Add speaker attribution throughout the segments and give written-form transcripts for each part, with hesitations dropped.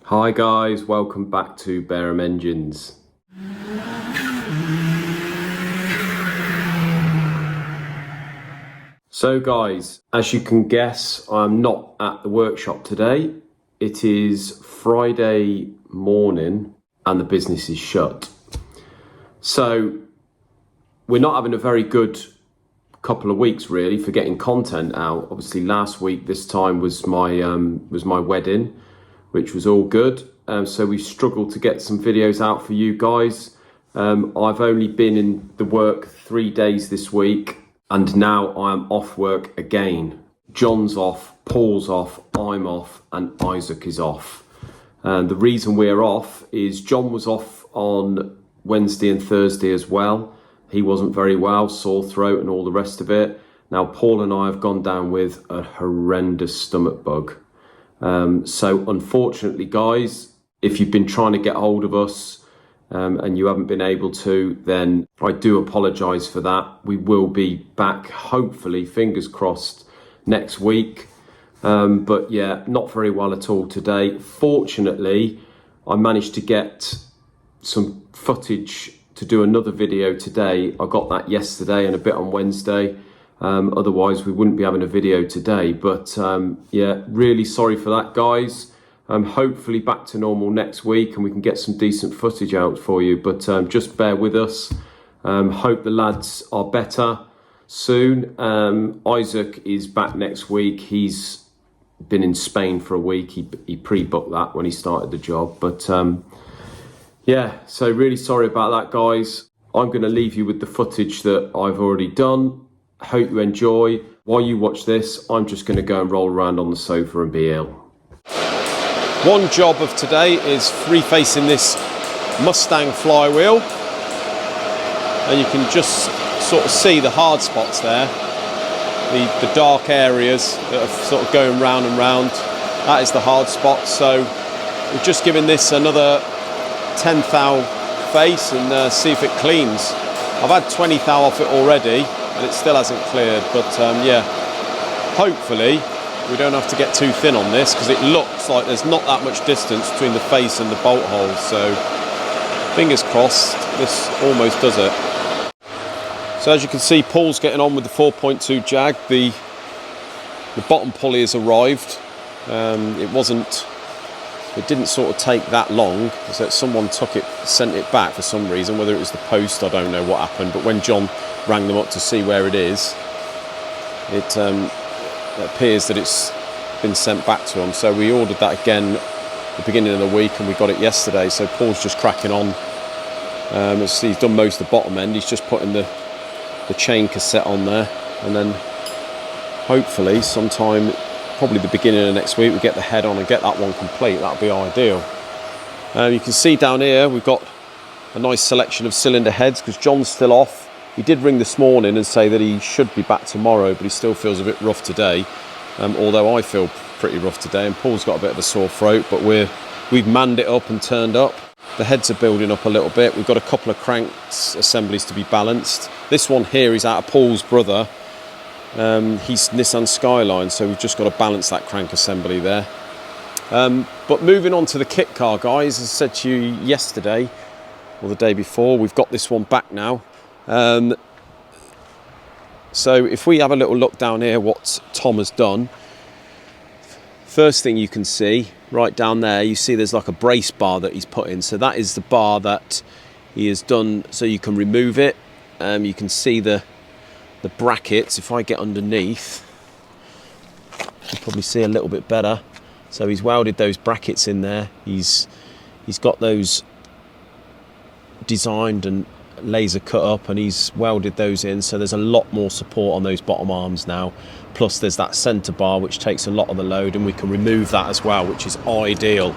Speaker 1: Hi guys, welcome back to Barum Engines. So guys, as you can guess, I'm not at the workshop today. It is Friday morning and the business is shut. So we're not having a very good couple of weeks really for getting content out. Obviously last week, this time was my wedding, which was all good. So we struggled to get some videos out for you guys. I've only been in the work 3 days this week, and now I'm off work again. John's off, Paul's off, I'm off, and Isaac is off. The reason we're off is John was off on Wednesday and Thursday as well. He wasn't very well, sore throat and all the rest of it. Now Paul and I have gone down with a horrendous stomach bug. So unfortunately guys, if you've been trying to get hold of us and you haven't been able to, then I do apologise for that. We will be back, hopefully, fingers crossed, next week. But yeah, not very well at all today. Fortunately, I managed to get some footage to do another video today. I got that yesterday and a bit on Wednesday. Otherwise we wouldn't be having a video today, but yeah, really sorry for that guys. Hopefully back to normal next week and we can get some decent footage out for you, but just bear with us. Hope the lads are better soon. Isaac is back next week. He's been in Spain for a week. He pre-booked that when he started the job, but yeah, so really sorry about that guys. I'm going to leave you with the footage that I've already done. Hope you enjoy. While you watch this, I'm just going to go and roll around on the sofa and be ill. One job of today is free-facing this Mustang flywheel. And you can just sort of see the hard spots there. The dark areas that are sort of going round and round. That is the hard spot. So we're just giving this another 10 thou face and see if it cleans. I've had 20 thou off it already, and it still hasn't cleared, but yeah, hopefully we don't have to get too thin on this, because it looks like there's not that much distance between the face and the bolt holes, so fingers crossed this almost does it. So as you can see, Paul's getting on with the 4.2 Jag. The bottom pulley has arrived. It didn't sort of take that long, so someone sent it back for some reason, whether it was the post, I don't know what happened, but when John rang them up to see where it is, it appears that it's been sent back to them. So we ordered that again at the beginning of the week and we got it yesterday, so Paul's just cracking on. He's done most of the bottom end, he's just putting the chain cassette on there, and then hopefully sometime, probably the beginning of next week, we get the head on and get that one complete. That'll be ideal. You can see down here we've got a nice selection of cylinder heads because John's still off. He did ring this morning and say that he should be back tomorrow, but he still feels a bit rough today, although I feel pretty rough today, and Paul's got a bit of a sore throat, but we've manned it up and turned up. The heads are building up a little bit. We've got a couple of cranks assemblies to be balanced. This one here is out of Paul's brother. He's Nissan Skyline, so we've just got to balance that crank assembly there. But moving on to the kit car, guys, as I said to you yesterday or the day before, we've got this one back now. So if we have a little look down here what Tom has done, first thing you can see right down there, you see there's like a brace bar that he's put in. So that is the bar that he has done so you can remove it. You can see the brackets. If I get underneath, you'll probably see a little bit better. So he's welded those brackets in there. He's got those designed and laser cut up, and he's welded those in, so there's a lot more support on those bottom arms now. Plus there's that center bar which takes a lot of the load, and we can remove that as well, which is ideal.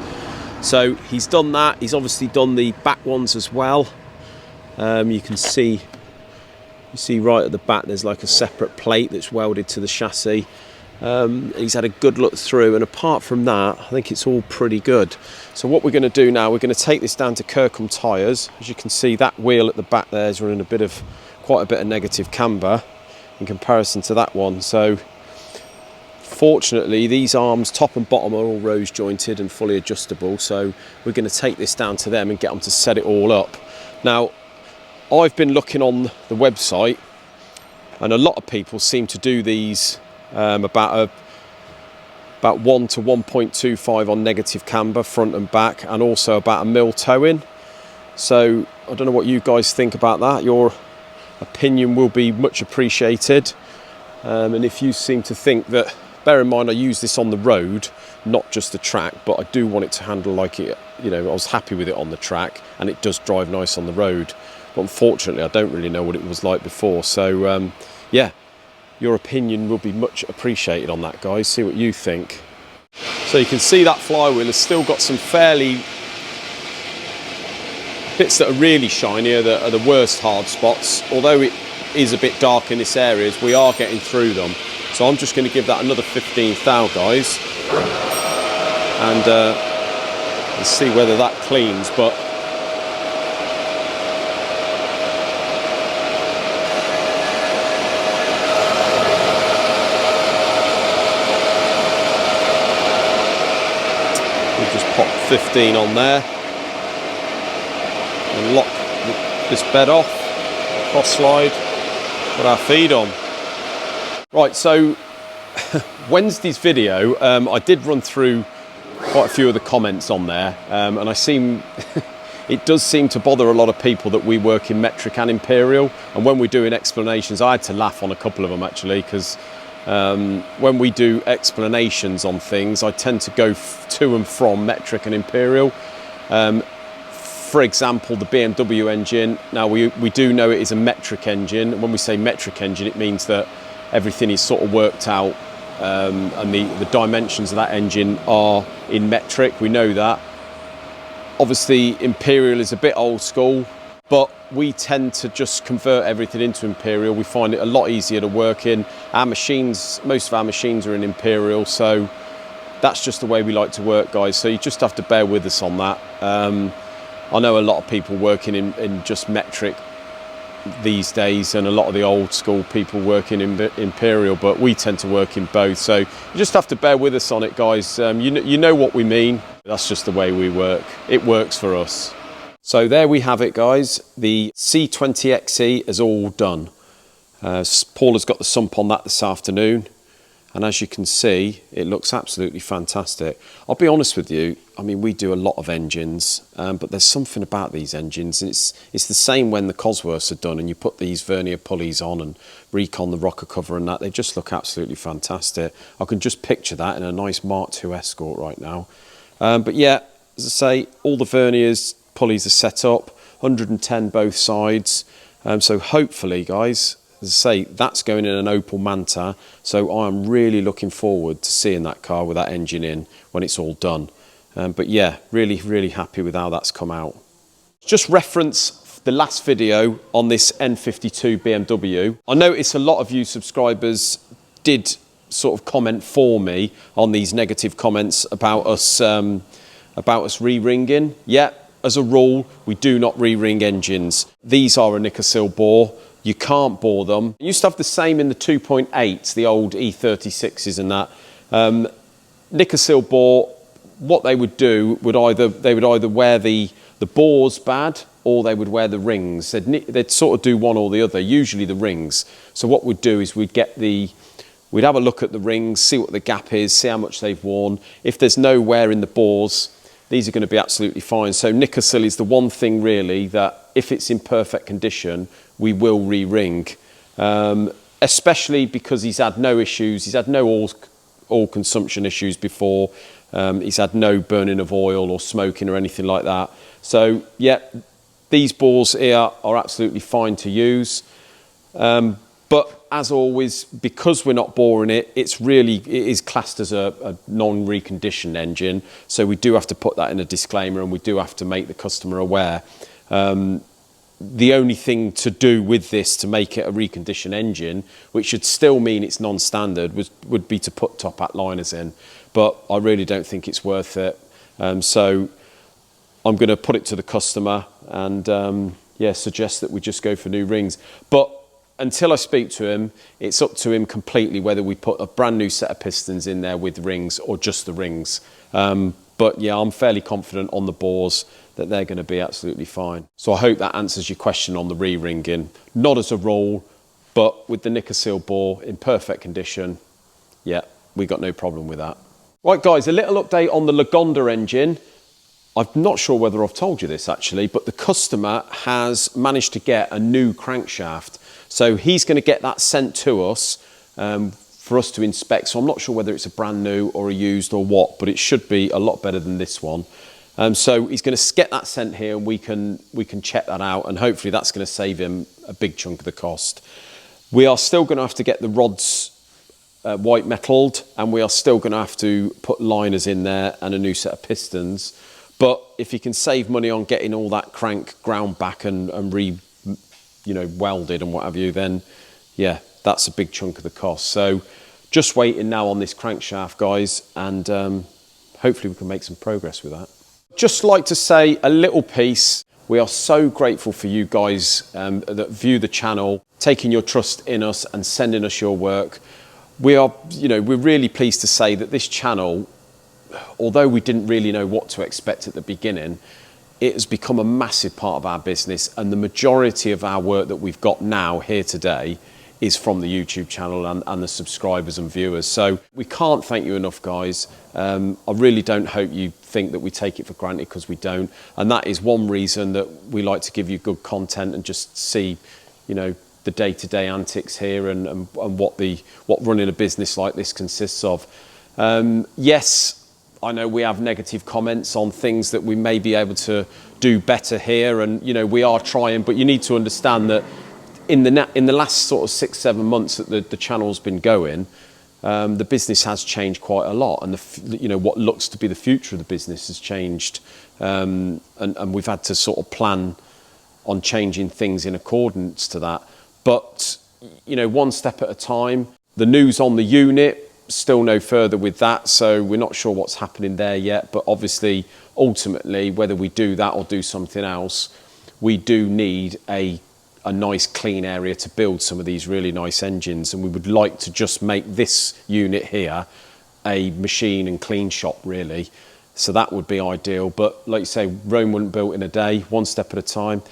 Speaker 1: So he's done that. He's obviously done the back ones as well. You can see right at the back there's like a separate plate that's welded to the chassis. He's had a good look through, and apart from that I think it's all pretty good. So what we're going to do now, we're going to take this down to Kirkham tyres. As you can see, that wheel at the back there is running quite a bit of negative camber in comparison to that one. So unfortunately these arms, top and bottom, are all rose jointed and fully adjustable, so we're going to take this down to them and get them to set it all up. Now, I've been looking on the website, and a lot of people seem to do these about 1 to 1.25 on negative camber, front and back, and also about 1 mil towing. So I don't know what you guys think about that. Your opinion will be much appreciated. And if you seem to think that, bear in mind I use this on the road, not just the track, but I do want it to handle like it, you know, I was happy with it on the track and it does drive nice on the road. But unfortunately I don't really know what it was like before. So yeah, your opinion will be much appreciated on that, guys. See what you think. So you can see that flywheel has still got some fairly bits that are really shiny, are the worst hard spots. Although it is a bit dark in this area, we are getting through them. So I'm just going to give that another 15th thou, guys, and let's see whether that cleans. But we'll just pop 15 on there and lock this bed off, cross slide, put our feed on. Right, so Wednesday's video, I did run through quite a few of the comments on there, and it does seem to bother a lot of people that we work in metric and imperial. And when we're doing explanations, I had to laugh on a couple of them actually, because when we do explanations on things, I tend to go to and from metric and imperial. For example, the BMW engine, now we do know it is a metric engine. When we say metric engine, it means that everything is sort of worked out, and the dimensions of that engine are in metric. We know that. Obviously, imperial is a bit old school, but we tend to just convert everything into imperial. We find it a lot easier to work in. Our machines, most of our machines are in imperial, so that's just the way we like to work, guys. So you just have to bear with us on that. I know a lot of people working in just metric these days, and a lot of the old school people working in imperial, but we tend to work in both. So you just have to bear with us on it, guys. You know what we mean. That's just the way we work. It works for us. So there we have it, guys. The C20XE is all done. Paul has got the sump on that this afternoon, and as you can see, it looks absolutely fantastic. I'll be honest with you, I mean, we do a lot of engines, but there's something about these engines, and it's the same when the Cosworths are done and you put these vernier pulleys on and recon the rocker cover and that, they just look absolutely fantastic. I can just picture that in a nice Mark II Escort right now. But yeah, as I say, all the verniers, pulleys are set up, 110 both sides. So hopefully, guys, as I say, that's going in an Opel Manta, so I'm really looking forward to seeing that car with that engine in when it's all done. But yeah, really happy with how that's come out. Just reference the last video on this N52 BMW. I noticed a lot of you subscribers did sort of comment for me on these negative comments about us re-ringing. Yeah, as a rule, we do not re-ring engines. These are a Nickersill bore. You can't bore them. You used to have the same in the 2.8s, the old E36s and that. Nickersill bore, what they would do would they would either wear the bores bad, or they would wear the rings. They'd sort of do one or the other, usually the rings. So what we'd do is we'd have a look at the rings, see what the gap is, see how much they've worn. If there's no wear in the bores, these are going to be absolutely fine. So Nickersill is the one thing really that if it's in perfect condition, we will re-ring. Especially because he's had no issues, he's had no oil consumption issues before, he's had no burning of oil or smoking or anything like that. So yeah, these bores here are absolutely fine to use. But as always, because we're not boring it, it is classed as a non-reconditioned engine. So we do have to put that in a disclaimer, and we do have to make the customer aware. The only thing to do with this to make it a reconditioned engine, which should still mean it's non-standard, would be to put top hat liners in. But I really don't think it's worth it. So I'm going to put it to the customer and yeah, suggest that we just go for new rings. But until I speak to him, it's up to him completely whether we put a brand new set of pistons in there with rings or just the rings. But yeah, I'm fairly confident on the bores that they're going to be absolutely fine. So I hope that answers your question on the re-ringing. Not as a rule, but with the Nickersil bore in perfect condition, yeah, we got no problem with that. Right guys, a little update on the Lagonda engine. I'm not sure whether I've told you this actually, but the customer has managed to get a new crankshaft. So he's going to get that sent to us for us to inspect. So I'm not sure whether it's a brand new or a used or what, but it should be a lot better than this one. So he's going to get that sent here and we can check that out, and hopefully that's going to save him a big chunk of the cost. We are still going to have to get the rods white metalled, and we are still going to have to put liners in there and a new set of pistons. But if you can save money on getting all that crank ground back and welded and what have you, then yeah, that's a big chunk of the cost. So just waiting now on this crankshaft, guys, and hopefully we can make some progress with that. Just like to say a little piece. We are so grateful for you guys that view the channel, taking your trust in us and sending us your work. We're really pleased to say that this channel, although we didn't really know what to expect at the beginning, it has become a massive part of our business, and the majority of our work that we've got now here today is from the YouTube channel and the subscribers and viewers. So we can't thank you enough, guys. I really don't hope you think that we take it for granted, because we don't. And that is one reason that we like to give you good content and just see, the day-to-day antics here and what running a business like this consists of. Yes, I know we have negative comments on things that we may be able to do better here, and we are trying, but you need to understand that in the last sort of 6-7 months that the channel's been going, the business has changed quite a lot, and what looks to be the future of the business has changed, and we've had to sort of plan on changing things in accordance to that. But one step at a time. The news on the unit, still no further with that, so we're not sure what's happening there yet. But obviously, ultimately, whether we do that or do something else, we do need a nice clean area to build some of these really nice engines, and we would like to just make this unit here a machine and clean shop, really. So that would be ideal. But like you say, Rome wasn't built in a day, one step at a time.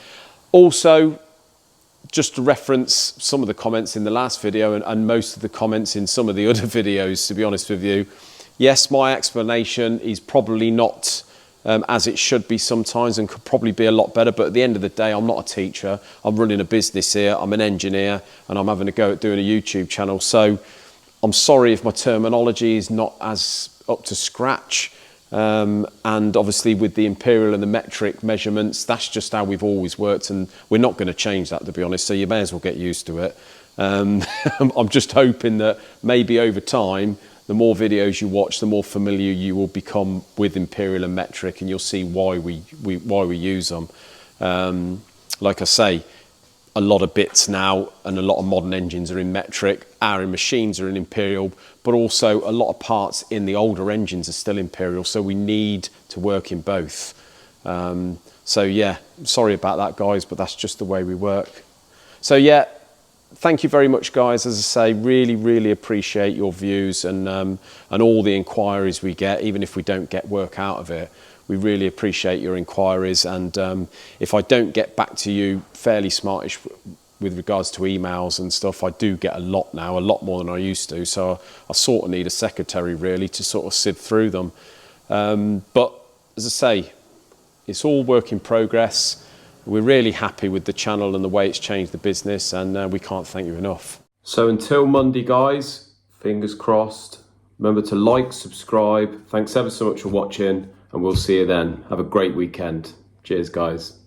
Speaker 1: Also, just to reference some of the comments in the last video and most of the comments in some of the other videos, to be honest with you, yes, my explanation is probably not as it should be sometimes, and could probably be a lot better. But at the end of the day, I'm not a teacher. I'm running a business here. I'm an engineer, and I'm having a go at doing a YouTube channel. So I'm sorry if my terminology is not as up to scratch. And obviously with the imperial and the metric measurements, that's just how we've always worked, and we're not going to change that, to be honest. So you may as well get used to it. I'm just hoping that maybe over time, the more videos you watch, the more familiar you will become with imperial and metric, and you'll see why we use them. Like I say, a lot of bits now and a lot of modern engines are in metric. Our machines are in imperial, but also a lot of parts in the older engines are still imperial. So we need to work in both. So yeah, sorry about that, guys, but that's just the way we work. So yeah, thank you very much, guys. As I say, really, really appreciate your views and all the inquiries we get, even if we don't get work out of it. We really appreciate your inquiries, and if I don't get back to you fairly smartish with regards to emails and stuff, I do get a lot now, a lot more than I used to, so I sort of need a secretary really to sort of sift through them. But as I say, it's all work in progress. We're really happy with the channel and the way it's changed the business, and we can't thank you enough. So until Monday, guys, fingers crossed. Remember to like, subscribe. Thanks ever so much for watching, and we'll see you then. Have a great weekend. Cheers, guys.